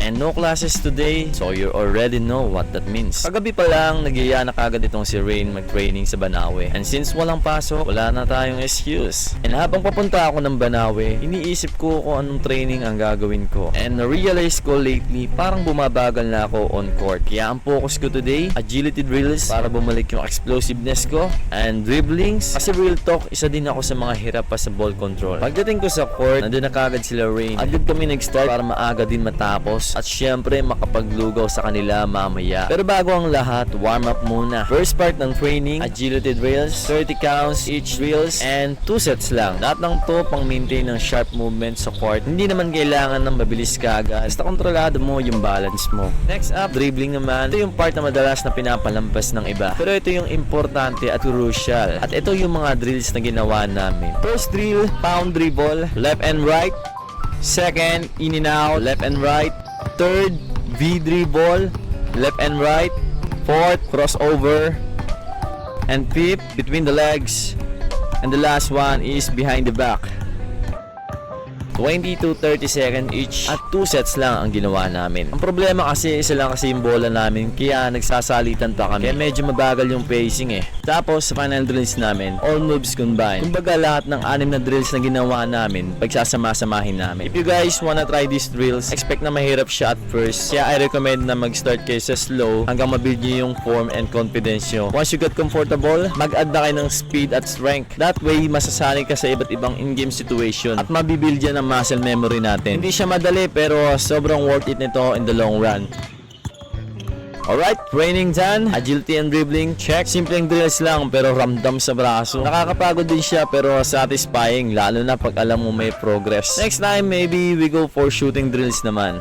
and no classes today, so you already know what that means. Kagabi pa lang, nagyaya na kagad itong si Rain mag-training sa Banawe. And since walang pasok, wala na tayong excuse. And habang papunta ako ng Banawe, iniisip ko kung anong training ang gagawin ko. And na-realize ko lately, parang bumabagal na ako on court. Kaya ang focus ko today, agility drills para bumalik yung explosiveness ko, and dribblings. Kasi real talk, isa din ako sa mga hirap pa sa ball control. Pagdating ko sa court, nandun na kagad sila Rain. Agad kami nag-start para maaga din matapos. At syempre, makapaglugaw sa kanila mamaya. Pero bago ang lahat, warm up muna. First part ng training, agility drills, 30 counts each drills, and 2 sets lang. Lahat ng to pang maintain ng sharp movement sa court. Hindi naman kailangan ng mabilis kaagad. Basta kontrolado mo yung balance mo. Next up, dribbling naman. Ito yung part na madalas na pinapalampas ng iba. Pero ito yung importante at crucial. At ito yung mga drills na ginawa namin. First drill, pound dribble, left and right. Second, in and out, left and right. Third, V dribble, left and right. Fourth, crossover. And fifth, between the legs. And the last one is behind the back. 20 to 30 seconds each at 2 sets lang ang ginawa namin. Ang problema kasi isa lang kasi yung bola namin, kaya nagsasalitan pa kami. Kaya medyo mabagal yung pacing eh. Tapos sa final drills namin, all moves combined. Kumbaga lahat ng 6 na drills na ginawa namin, pagsasama-samahin namin. If you guys wanna try these drills, expect na mahirap siya at first. Kaya I recommend na mag-start kayo sa slow hanggang mabuild nyo yung form and confidence nyo. Once you get comfortable, mag-add na kayo ng speed at strength. That way, masasanay ka sa iba't ibang in-game situation at mabibuild yan ang muscle memory natin. Hindi siya madali pero sobrang worth it nito in the long run. Alright, training done. Agility and dribbling, check. Simpleng drills lang pero ramdam sa braso. Nakakapagod din siya pero satisfying lalo na pag alam mo may progress. Next time, maybe we go for shooting drills naman.